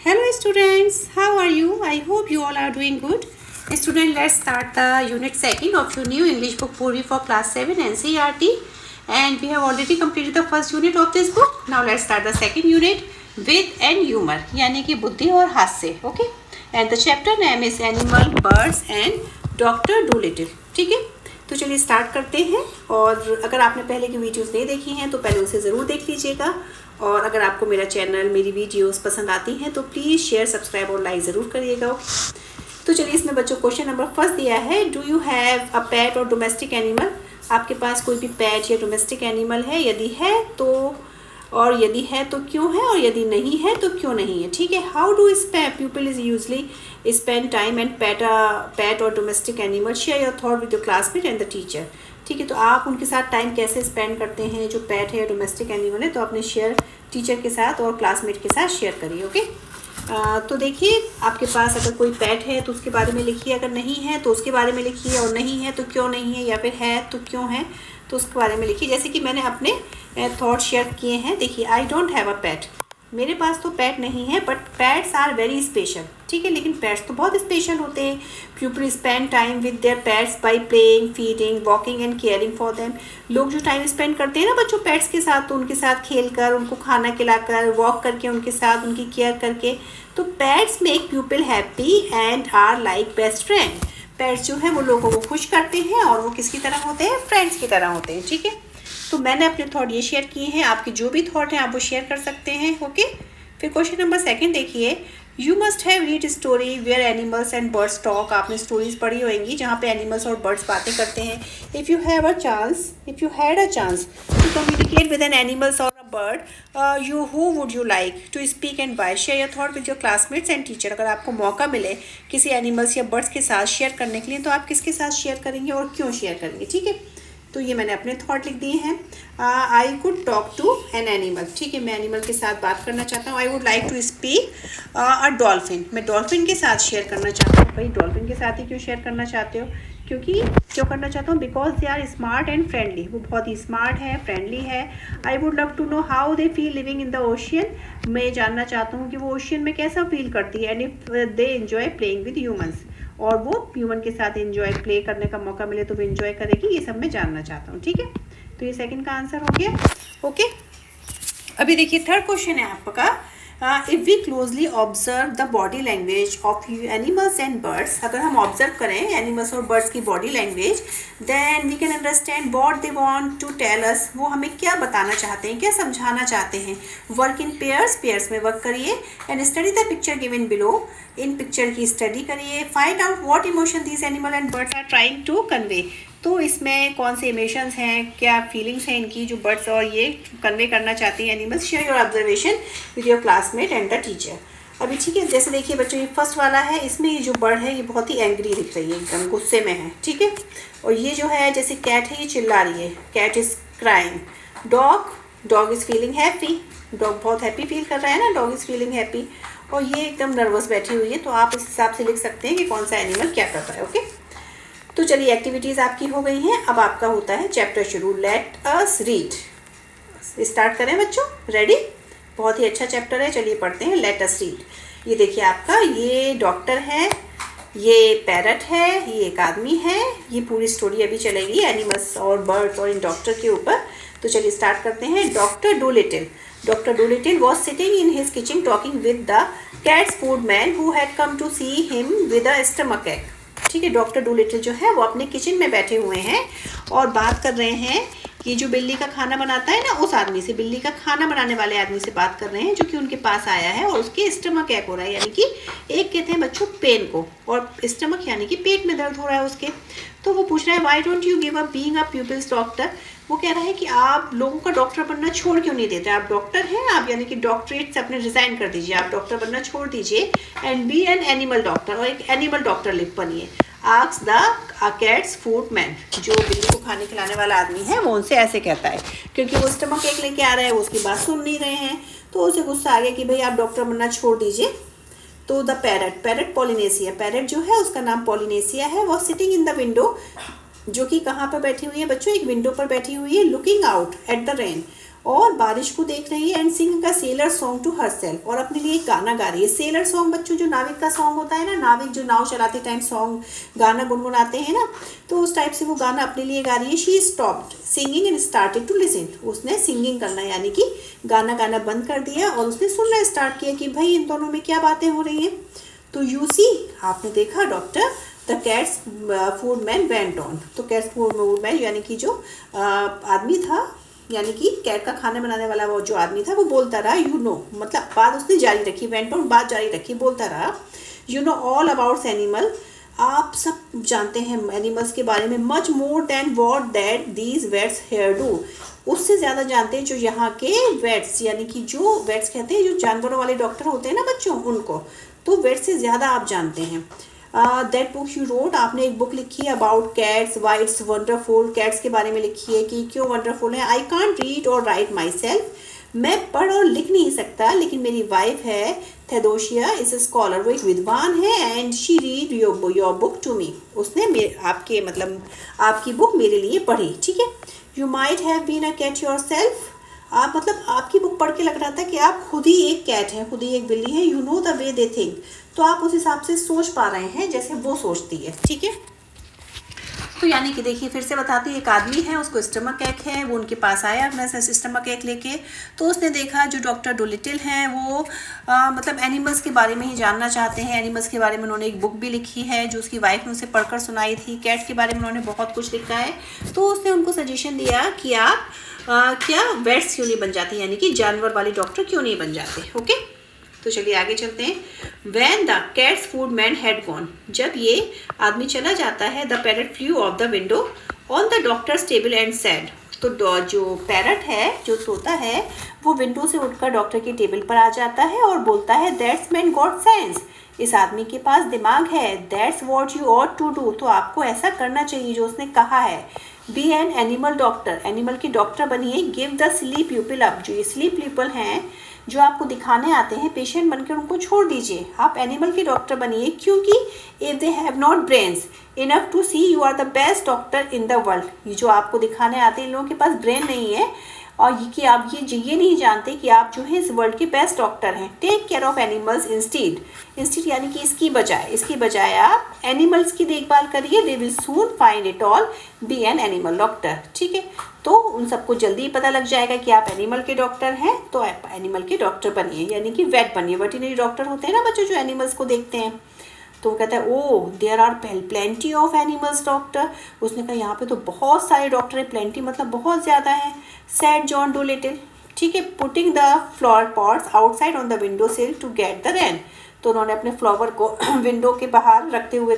Hello students, how are you? I hope you all are doing good. Student, let's start the unit 2nd of your new English book Puri for class 7 NCERT, and we have already completed the first unit of this book. Now let's start the second unit with and humor यानी कि बुद्धि और हास्य. Okay, and the chapter name is Animal, Birds and Dr. Dolittle. ठीक है, तो चलिए start करते हैं. और अगर आपने पहले की वीडियोस नहीं देखी हैं तो पहले उसे ज़रूर देख लीजिएगा. और अगर आपको मेरा चैनल, मेरी वीडियोस पसंद आती हैं तो प्लीज़ शेयर, सब्सक्राइब और लाइक ज़रूर करिएगा. तो चलिए इसमें बच्चों क्वेश्चन नंबर फर्स्ट दिया है, डू यू हैव अ पेट और डोमेस्टिक एनिमल. आपके पास कोई भी पेट या डोमेस्टिक एनिमल है, यदि है तो, और यदि है तो क्यों है, और यदि नहीं है तो क्यों नहीं है. ठीक है, how do people is usually spend time and pet और domestic animal. Share your thought with your classmate and the teacher. ठीक है, तो आप उनके साथ टाइम कैसे स्पेंड करते हैं, जो पेट है या डोमेस्टिक एनिमल है, तो अपने शेयर टीचर के साथ और क्लासमेट के साथ शेयर करिए. ओके, तो देखिए आपके पास अगर कोई पेट है तो उसके बारे में लिखिए, अगर नहीं है तो उसके बारे में लिखिए, और नहीं है तो क्यों नहीं है, या फिर है तो क्यों है तो उसके बारे में लिखिए. जैसे कि मैंने अपने थॉट शेयर किए हैं. देखिए, आई डोंट हैव अ पेट, मेरे पास तो पेट नहीं है, but pets are very special. ठीक है, लेकिन पेट्स तो बहुत स्पेशल होते हैं. People spend time with their pets by playing, feeding, walking and caring for them. लोग जो टाइम स्पेंड करते हैं ना बच्चों पेट्स के साथ, तो उनके साथ खेलकर, उनको खाना खिलाकर, वॉक करके उनके साथ, उनकी केयर करके, तो pets make people happy and are like best friend. Pets जो है वो लोगों को खुश करते हैं और वो किसकी तरह होते हैं, फ्रेंड्स की तरह होते हैं. ठीक है, तो मैंने अपने थॉट ये शेयर किए हैं. आपके जो भी थॉट हैं आप वो शेयर कर सकते हैं. ओके, फिर क्वेश्चन नंबर 2 देखिए, you must have read story where animals and birds talk. आपने स्टोरीज पढ़ी होंगी जहाँ पे एनिमल्स और बर्ड्स बातें करते हैं. If you had a chance to communicate with an animals or a bird, you who would you like to speak and by. Share your thought with your classmates and teacher. अगर आपको मौका मिले किसी animals या birds के साथ share करने के लिए, तो आप किसके साथ शेयर करेंगे और क्यों शेयर करेंगे. ठीक है, तो ये मैंने अपने थॉट लिख दिए हैं. I could talk to an animal. ठीक है, मैं एनिमल के साथ बात करना चाहता हूँ. I would like to speak a dolphin. मैं डॉल्फिन के साथ शेयर करना चाहता हूँ. भाई डॉल्फिन के साथ ही क्यों शेयर करना चाहते हो, क्यों करना चाहता हूँ, because they are smart and friendly. वो बहुत ही स्मार्ट है, फ्रेंडली है. I would love to know how they feel living in the ocean. मैं जानना चाहता हूँ कि वो ओशियन में कैसा फील करती है. And if they enjoy playing with humans, और वो ह्यूमन के साथ एंजॉय प्ले करने का मौका मिले तो वो एंजॉय करेगी. ये सब मैं जानना चाहता हूँ. ठीक है, तो ये सेकंड का आंसर हो गया. ओके, अभी देखिए थर्ड क्वेश्चन है आपका, if we closely observe the body language of animals and birds. अगर हम ऑब्जर्व करें एनिमल्स और बर्ड्स की body language, then we can understand what they want to tell us. वो हमें क्या बताना चाहते हैं, क्या समझाना चाहते हैं. वर्क इन पेयर्स में वर्क करिए. And study the picture given below. इन पिक्चर की स्टडी करिए. Find out what emotion these animal and birds are trying to convey. तो इसमें कौन से इमोशंस हैं, क्या फीलिंग्स हैं इनकी, जो बर्ड्स और ये कन्वे करना चाहती हैं animals. Share your observation with your classmate and the teacher. अभी ठीक है, जैसे देखिए बच्चों, ये फर्स्ट वाला है, इसमें ये जो बर्ड है ये बहुत ही एंग्री दिख रही है, एकदम गुस्से में है. ठीक है, और ये जो है जैसे कैट है, ये चिल्ला रही है, cat is crying. Dog is feeling happy. Dog बहुत हैप्पी फील कर रहा है ना, डॉग इज़ फीलिंग हैप्पी. और ये एकदम नर्वस बैठी हुई है. तो आप इस हिसाब से लिख सकते हैं कि कौन सा एनिमल क्या कर रहा है. ओके, तो चलिए एक्टिविटीज़ आपकी हो गई हैं. अब आपका होता है चैप्टर शुरू. Let us read. स्टार्ट करें बच्चों, रेडी. बहुत ही अच्छा चैप्टर है, चलिए पढ़ते हैं. Let us read. ये देखिए आपका, ये डॉक्टर है, ये पैरट है, ये एक आदमी है. ये पूरी स्टोरी अभी चलेगी एनिमल्स और बर्ड्स और इन डॉक्टर के ऊपर. तो चलिए स्टार्ट करते हैं. Doctor डोलिटिल. Dr. Dolittle was sitting in his kitchen talking with the cat's foodman who had come to see him with a stomach ache. ठीक है, डॉक्टर डोलिटल जो है वो अपने किचन में बैठे हुए हैं और बात कर रहे हैं कि जो बिल्ली का खाना बनाता है ना, उस आदमी से, बिल्ली का खाना बनाने वाले आदमी से बात कर रहे हैं, जो कि उनके पास आया है और उसके स्टमक एक हो रहा है, यानी कि एक कहते हैं बच्चों पेन को, और स्टमक यानी कि पेट में दर्द हो रहा है उसके. तो वो पूछ रहा है, why don't you give up being a people's doctor. वो कह रहा है कि आप लोगों का डॉक्टर बनना छोड़ क्यों नहीं देते. आप डॉक्टर हैं, आप यानी कि डॉक्टरेट से अपने रिज़ाइन कर दीजिए, आप डॉक्टर बनना छोड़ दीजिए. And be an animal doctor, और एक एनिमल डॉक्टर लिख बनिए. Ask the cats food man. जो बिल्ली को खाने खिलाने वाला आदमी है वो उनसे ऐसे कहता है, क्योंकि वो स्टमक एक लेके आ रहा है, वो उसकी बात सुन नहीं रहे हैं. तो उसे गुस्सा आ गया कि भाई आप डॉक्टर बनना छोड़ दीजिए. तो द पैरट पॉलिनेशिया, पैरट जो है उसका नाम पॉलिनेशिया है, वो सिटिंग इन द विंडो, जो कि कहाँ पर बैठी हुई है बच्चों, एक विंडो पर बैठी हुई है. Looking out at the rain. और बारिश को देख रही है and sing a sailor song to herself, और अपने लिए एक गाना गा रही है। सेलर सॉन्ग बच्चों जो नाविक का सॉन्ग होता है ना, नाविक जो नाव चलाते टाइम सॉन्ग गाना गुनगुनाते हैं ना, तो उस टाइप से वो गाना अपने लिए गा रही है। She stopped singing and started to listen, उसने सिंगिंग करना यानी कि गाना गाना बंद कर दिया और उसने सुनना स्टार्ट किया कि भाई इन दोनों में क्या बातें हो रही हैं। तो यू सी, आपने देखा doctor, the cats food man went on, तो कैट्स फूड मैन यानी कि जो आदमी था, यानी कि कैट का खाना बनाने वाला वो जो आदमी था, वो बोलता रहा यू नो, मतलब बात उसने जारी रखी, वेंट ऑन बात जारी रखी, बोलता रहा you know all about animal, आप सब जानते हैं एनिमल्स के बारे में, much more than what that these vets here do, उससे ज़्यादा जानते हैं जो यहाँ के वेट्स, यानी कि जो वेट्स कहते हैं जो जानवरों वाले डॉक्टर होते हैं ना बच्चों, उनको, तो वेट्स से ज़्यादा आप जानते हैं। दैट बुक यू रोट, आपने एक बुक लिखी है about cats, why it's wonderful, cats के बारे में लिखी है कि क्यों वंडरफुल है। आई कांट रीड और राइट माई सेल्फ, मैं पढ़ और लिख नहीं सकता, लेकिन मेरी वाइफ है थेडोशिया इज अ स्कॉलर, वो एक विद्वान है, and she read your book to me, उसने आपके मतलब आपकी बुक मेरे लिए पढ़ी, ठीक है। You might have been a cat yourself, आप मतलब आपकी बुक पढ़ के लग रहा था कि आप खुद ही एक कैट हैं, खुद ही एक बिल्ली है। You know the way they think, तो आप उस हिसाब से सोच पा रहे हैं जैसे वो सोचती है, ठीक है। तो यानी कि देखिए फिर से बताती हूँ, एक आदमी है, उसको स्टमक एक है, वो उनके पास आया अपना स्टमक एक लेके, तो उसने देखा जो डॉक्टर डोलिटिल हैं वो मतलब एनिमल्स के बारे में ही जानना चाहते हैं। एनिमल्स के बारे में उन्होंने एक बुक भी लिखी है जो उसकी वाइफ ने उसे पढ़कर सुनाई थी। कैट्स के बारे में उन्होंने बहुत कुछ लिखा है, तो उसने उनको सजेशन दिया कि आप क्या वेट्स क्यों नहीं बन जाते, यानी कि जानवर वाले डॉक्टर क्यों नहीं बन जाते। ओके, तो चलिए आगे चलते हैं। When the cats food man had gone, जब ये आदमी चला जाता है, the parrot flew off the window on the doctors table and said, तो जो पैरट है, जो तोता है, वो विंडो से उठकर डॉक्टर की टेबल पर आ जाता है और बोलता है दैट्स मैन गॉट सेंस, इस आदमी के पास दिमाग है। That's what you ought to do, तो आपको ऐसा करना चाहिए जो उसने कहा है। Be an animal doctor, animal की डॉक्टर बनिए। Give the sleep people up, जो ये स्लीप पीपल हैं जो आपको दिखाने आते हैं, पेशेंट बनकर उनको छोड़ दीजिए, आप एनिमल के डॉक्टर बनिए, क्योंकि if they have not brains enough to see you are the best doctor in the world, ये जो आपको दिखाने आते हैं इन लोगों के पास ब्रेन नहीं है और ये कि आप ये नहीं जानते कि आप जो है इस वर्ल्ड के बेस्ट डॉक्टर हैं। Take care of animals instead, instead यानी कि इसकी बजाय आप एनिमल्स की देखभाल करिए। They will soon find it all, be an animal doctor, ठीक है। तो उन सबको जल्दी ही पता लग जाएगा कि आप एनिमल के डॉक्टर हैं, तो आप एनिमल के डॉक्टर बनिए, यानी कि वेट बनिए। वेटरनरी डॉक्टर होते हैं ना बच्चों जो एनिमल्स को देखते हैं, तो वो कहता है oh there are plenty of animals doctor, उसने कहा यहाँ पे तो बहुत सारे डॉक्टर हैं, प्लेंटी मतलब बहुत ज़्यादा है। सैड जॉन डोलिटिल, ठीक है, putting the flower pots outside on the window sill to get the rain, तो उन्होंने अपने फ्लावर को विंडो के बाहर रखते हुए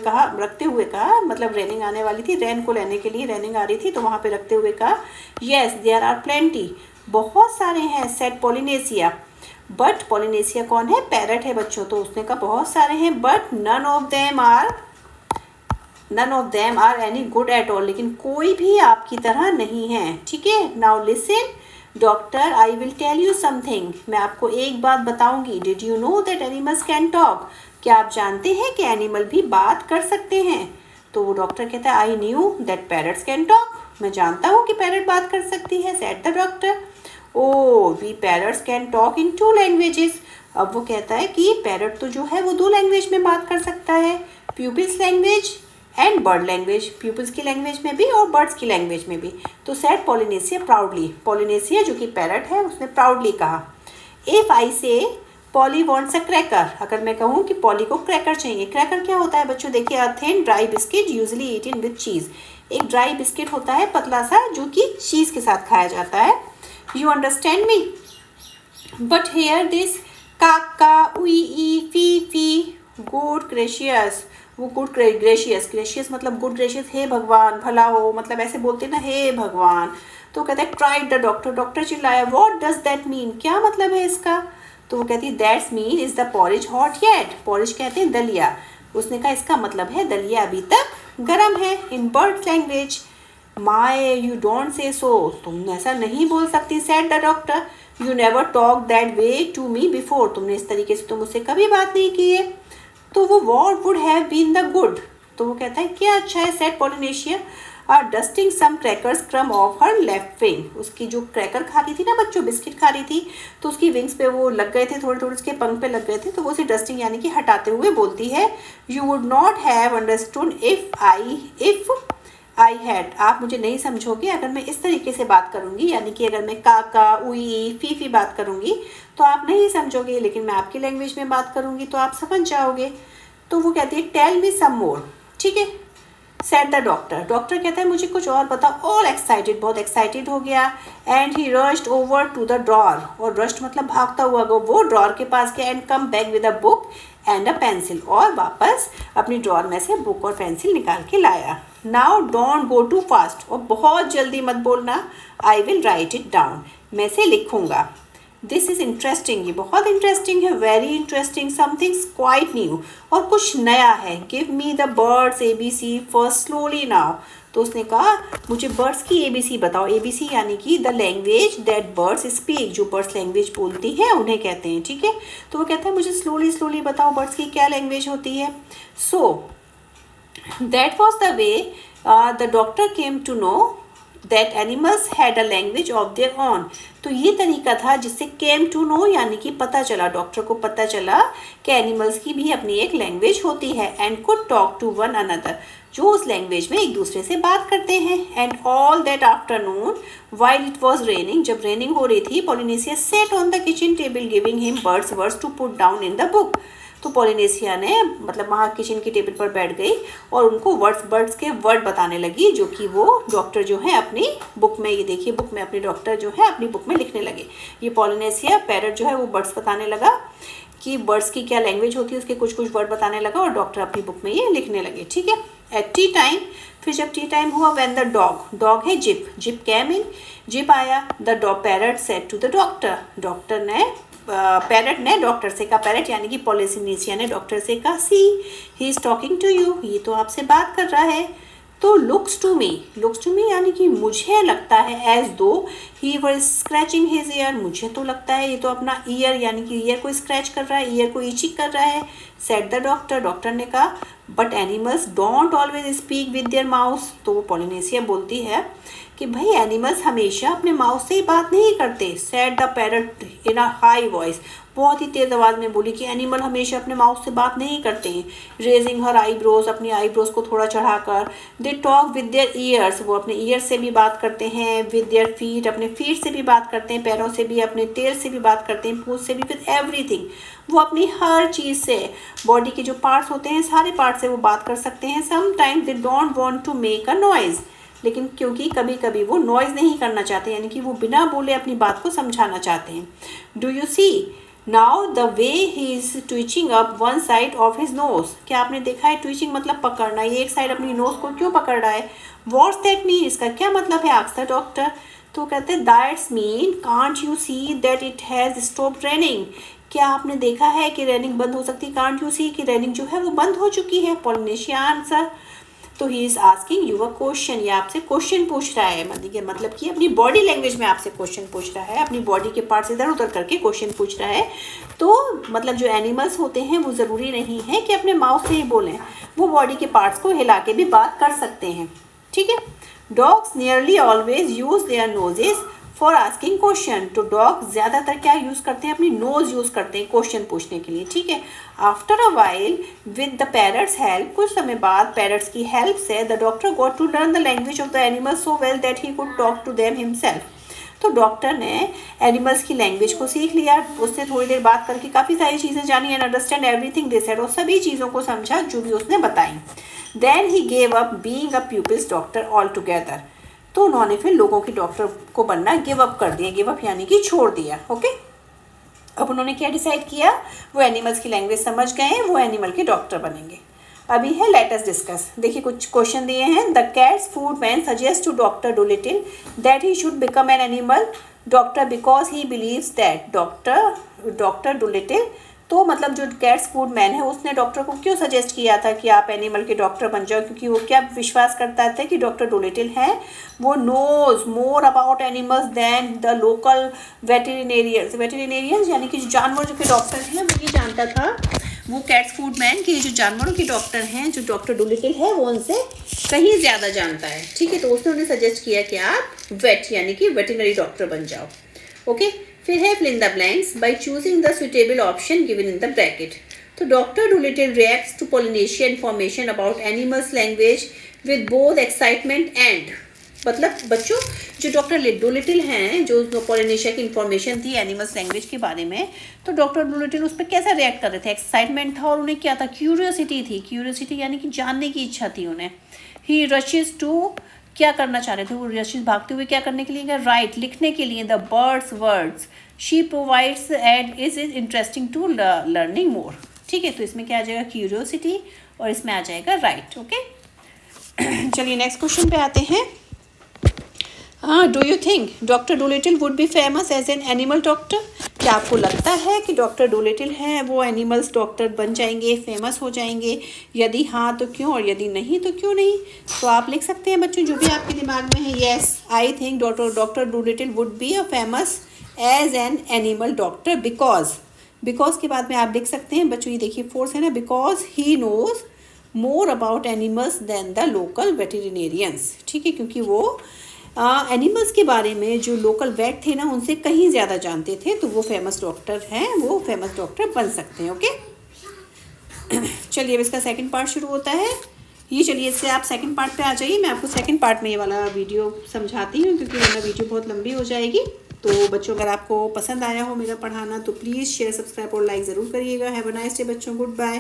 कहा मतलब रेनिंग आने वाली थी, रेन को लेने के लिए रेनिंग आ रही थी, तो वहाँ पे रखते हुए कहा येस देयर आर प्लेंटी, बहुत सारे हैं। सेड पॉलिनेशिया, बट पॉलिनेशिया कौन है, पैरट है बच्चों, तो उसने कहा बहुत सारे हैं, but none of them are any good at all, लेकिन कोई भी आपकी तरह नहीं है, ठीक है। Now listen doctor, I will tell you something, मैं आपको एक बात बताऊंगी। Did you know that animals can talk, क्या आप जानते हैं कि एनिमल भी बात कर सकते हैं। तो वो डॉक्टर कहता है I knew that parrots can talk, मैं जानता हूँ कि पैरट बात कर सकती है। Said the doctor oh we parrots can talk in 2 languages, अब वो कहता है कि पैरट तो जो है वो 2 लैंग्वेज में बात कर सकता है, pupils language and bird language, pupils की लैंग्वेज में भी और बर्ड्स की लैंग्वेज में भी। तो सेड पॉलिनेशिया प्राउडली, पॉलिनेशिया जो कि पैरट है उसने प्राउडली कहा। इफ आई से पॉली वॉन्ट्स अ क्रैकर, अगर मैं कहूँ कि पॉली को क्रैकर चाहिए, क्रैकर क्या होता है बच्चों, देखिए a thin dry biscuit usually eaten with cheese, एक ड्राई बिस्किट होता है पतला सा जो कि चीज़ के साथ खाया जाता है। You understand me, but here this काका उई फी फी गुड ग्रेशियस, वो गुड ग्रेशियस मतलब गुड ग्रेशियस, हे भगवान भला हो, मतलब ऐसे बोलते हैं ना हे भगवान। तो कहते हैं ट्राइड द डॉक्टर, डॉक्टर चिल्लाया व्हाट डज दैट मीन, क्या मतलब है इसका। तो वो कहती है that's mean is the porridge hot yet, porridge कहते हैं दलिया, उसने कहा इसका मतलब है दलिया अभी तक गर्म है। In bird language my you don't say so, तुम ऐसा नहीं बोल सकती। Said the doctor you never talk that way to me before, तुमने इस तरीके से तो मुझसे कभी बात नहीं की है। तो वो what would have been the good, तो वो कहता है क्या अच्छा है। Said Polynesia are dusting some crackers crumb off her left wing. उसकी जो क्रैकर खा रही थी ना बच्चों, बिस्किट खा रही थी, तो उसकी विंग्स पे वो लग गए थे, थोड़े थोड़े उसके पंख पे लग गए थे, तो वो उसे डस्टिंग यानी कि हटाते हुए बोलती है, you would not have understood if I had. आप मुझे नहीं समझोगे अगर मैं इस तरीके से बात करूंगी, यानी कि अगर मैं काका, उई, फीफी बात करूंगी तो आप नहीं समझोगे, लेकिन मैं आपकी लैंग्वेज में बात करूंगी तो आप समझ जाओगे। तो वो कहती है टेल मी सम मोर, ठीक है, सेड द डॉक्टर। डॉक्टर कहता है मुझे कुछ और बताओ। ऑल एक्साइटेड, बहुत एक्साइटेड हो गया। And he rushed over to the drawer, और रश्ड मतलब भागता हुआ वो ड्रॉर के पास गया। And came back with a book and a pencil, और वापस अपनी ड्रॉर में से बुक और पेंसिल निकाल के लाया। Now don't go too fast, और बहुत जल्दी मत बोलना। I will write it down, मैं से लिखूंगा। दिस इज़ इंटरेस्टिंग, ये बहुत इंटरेस्टिंग है, very interesting, something's quite new, और कुछ नया है। Give me the birds ABC first slowly now. तो उसने कहा मुझे बर्ड्स की ABC बताओ। ABC यानी कि the language that birds speak, जो बर्ड्स लैंग्वेज बोलती हैं उन्हें कहते हैं, ठीक है। तो वो कहता है मुझे स्लोली स्लोली बताओ बर्ड्स की क्या लैंग्वेज होती है। So that was the way the doctor came to know that animals had a language of their own. तो ये तरीका था जिससे केम टू नो यानी कि पता चला, डॉक्टर को पता चला कि एनिमल्स की भी अपनी एक लैंग्वेज होती है। And could talk to one another, जो उस लैंग्वेज में एक दूसरे से बात करते हैं। And all that afternoon while it was raining, जब रेनिंग हो रही थी, Polynesia sat on the kitchen table giving him birds words to put down in the book. तो पॉलिनेशिया ने मतलब वहाँ किचन की टेबल पर बैठ गई और उनको बर्ड्स के वर्ड बताने लगी, जो कि वो डॉक्टर जो है अपनी बुक में, ये देखिए बुक में अपनी डॉक्टर जो है अपनी बुक में लिखने लगे। ये पॉलिनेशिया पैरट जो है वो बर्ड्स बताने लगा कि बर्ड्स की क्या लैंग्वेज होती है, उसके कुछ कुछ वर्ड बताने लगा, और डॉक्टर अपनी बुक में ये लिखने लगे, ठीक है। एट टी टाइम, फिर जब टी टाइम हुआ, व्हेन द डॉग है जिप केम इन, जिप आया। The dog parrot said to the doctor ने पैरट ने डॉक्टर से कहा, पैरट यानी कि पॉलिनेशिया ने डॉक्टर से कहा, see he is talking to you, ये तो आपसे बात कर रहा है। तो लुक्स टू मी यानी कि मुझे लगता है, एज दो ही वर स्क्रैचिंग हिज ईयर, मुझे तो लगता है ये तो अपना ईयर यानी कि ईयर को स्क्रैच कर रहा है, ईयर को ईचिंग कर रहा है। सेड द डॉक्टर ने कहा, but animals don't always speak with their mouth. तो वो पॉलिनेशिया बोलती है कि भाई एनिमल्स हमेशा अपने माउथ से ही बात नहीं करते। Said the parrot in a high voice, बहुत ही तेज आवाज़ में बोली कि एनिमल हमेशा अपने माउथ से बात नहीं करते हैं। रेजिंग हर आईब्रोज, अपनी आईब्रोज को थोड़ा चढ़ाकर। They talk with their years, वो अपने ईयर से भी बात करते हैं। विद देयर फीट, अपने फीट से भी बात करते हैं, पैरों से भी, अपने टेल से भी बात करते हैं, पूंछ से भी, विद एवरीथिंग, वो अपनी हर चीज़ से, बॉडी के जो पार्ट्स होते हैं सारे पार्ट से वो बात कर सकते हैं। Sometimes they don't want to make a noise, लेकिन क्योंकि कभी कभी वो नॉइज़ नहीं करना चाहते, यानी कि वो बिना बोले अपनी बात को समझाना चाहते हैं। Do you see now the way he is twitching up one side of his nose, क्या आपने देखा है ट्विचिंग मतलब पकड़ना, ये एक साइड अपनी नोज को क्यों पकड़ रहा है। व्हाट्स दैट मीन, इसका क्या मतलब है, आस्क्ड द डॉक्टर। तो कहते हैं that's mean can't you see that it has stopped raining, क्या आपने देखा है कि रेनिंग बंद हो सकती है। कांट यू सी कि रेनिंग जो है वो बंद हो चुकी है। पॉलिनेशिया आंसर, तो he is asking you a question, ये आपसे क्वेश्चन पूछ रहा है, मतलब कि अपनी बॉडी लैंग्वेज में आपसे क्वेश्चन पूछ रहा है, अपनी बॉडी के पार्ट्स इधर उधर करके क्वेश्चन पूछ रहा है। तो मतलब जो एनिमल्स होते हैं वो ज़रूरी नहीं है कि अपने माउथ से ही बोलें, वो बॉडी के पार्ट्स को हिला के भी बात कर सकते हैं, ठीक है। Dogs nearly always use their noses for asking question, तो डॉग ज़्यादातर क्या यूज़ करते हैं, अपनी नोज़ यूज़ करते हैं क्वेश्चन पूछने के लिए, ठीक है। After a while with the parrot's help, कुछ समय बाद पैरट्स की हेल्प से the doctor got to learn the language of the animals so well that he could talk to them himself. तो डॉक्टर ने एनिमल्स की लैंग्वेज को सीख लिया, उससे थोड़ी देर बात करके काफ़ी सारी चीज़ें जानी and understand everything they said, और सभी चीज़ों को समझा जो भी उसने बताई। Then he gave up being a pupils doctor all together, तो उन्होंने फिर लोगों की डॉक्टर को बनना गिव अप कर दिया, गिव अप यानी कि छोड़ दिया, ओके। अब उन्होंने क्या डिसाइड किया, वो एनिमल्स की लैंग्वेज समझ गए हैं, वो एनिमल के डॉक्टर बनेंगे। अभी है लेट अस डिस्कस, देखिए कुछ क्वेश्चन दिए हैं। The cats food man suggest to doctor Dolittle that he should become an animal doctor because he believes that, doctor Dolittle, तो मतलब जो कैट्स फूड मैन है उसने डॉक्टर को क्यों सजेस्ट किया था कि आप एनिमल के डॉक्टर बन जाओ, क्योंकि वो क्या विश्वास करता था कि डॉक्टर डोलिटिल है वो knows more about animals than the local veterinarians यानी कि जो जानवर जो के डॉक्टर हैं वो ये जानता था, वो कैट्स फूड मैन के जो जानवरों के डॉक्टर हैं, जो डॉक्टर डूलिटिल है, वो उनसे कहीं ज़्यादा जानता है। ठीक है, तो उसने उन्हें सजेस्ट किया कि आप वेट यानी कि वेटरनरी डॉक्टर बन जाओ। ओके, फिर है fill in the blanks by choosing the suitable option given in the bracket. तो doctor Dolittle reacts to Polynesia information about animals language with both excitement and, मतलब बच्चों जो डॉक्टर डूलिटिल हैं, जो पोलिनेशिया की इन्फॉर्मेशन थी एनिमल्स लैंग्वेज के बारे में, तो डॉक्टर डूलिटिल उस पर कैसा रिएक्ट कर रहे थे? एक्साइटमेंट था और उन्हें क्या था? क्यूरियोसिटी थी। क्यूरियोसिटी यानी कि जानने की इच्छा थी उन्हें। ही रशेस टू, क्या करना चाह रहे थे वो? रशेस भागते हुए क्या करने के लिए? राइट, लिखने के लिए the birds words. She provides and is interesting to learning more. ठीक है, तो इसमें क्या आ जाएगा? क्यूरियोसिटी, और इसमें आ जाएगा राइट। ओके, चलिए नेक्स्ट क्वेश्चन पे आते हैं। Do you think doctor Dolittle would be famous as an animal doctor? क्या आपको लगता है कि डॉक्टर डूलिटिल हैं वो एनिमल्स डॉक्टर बन जाएंगे, फेमस हो जाएंगे? यदि हाँ तो क्यों, और यदि नहीं तो क्यों नहीं? तो आप लिख सकते हैं बच्चों जो भी आपके दिमाग में है। Yes, I think doctor Dolittle would be a famous as an animal doctor because के बाद में आप लिख सकते हैं बच्चों, ये देखिए फोर्स है ना, because he knows more about animals than the local veterinarians. ठीक है, क्योंकि वो एनिमल्स के बारे में जो लोकल वेट थे ना उनसे कहीं ज़्यादा जानते थे, तो वो फेमस डॉक्टर हैं, वो फेमस डॉक्टर बन सकते हैं। ओके, चलिए अब इसका सेकंड पार्ट शुरू होता है। ये चलिए इससे आप सेकंड पार्ट पे आ जाइए। मैं आपको सेकंड पार्ट में ये वाला वीडियो समझाती हूँ क्योंकि वरना वीडियो बहुत लंबी हो जाएगी। तो बच्चों अगर आपको पसंद आया हो मेरा पढ़ाना तो प्लीज़ शेयर, सब्सक्राइब और लाइक ज़रूर करिएगा। हैव अ नाइस डे बच्चों, गुड बाय।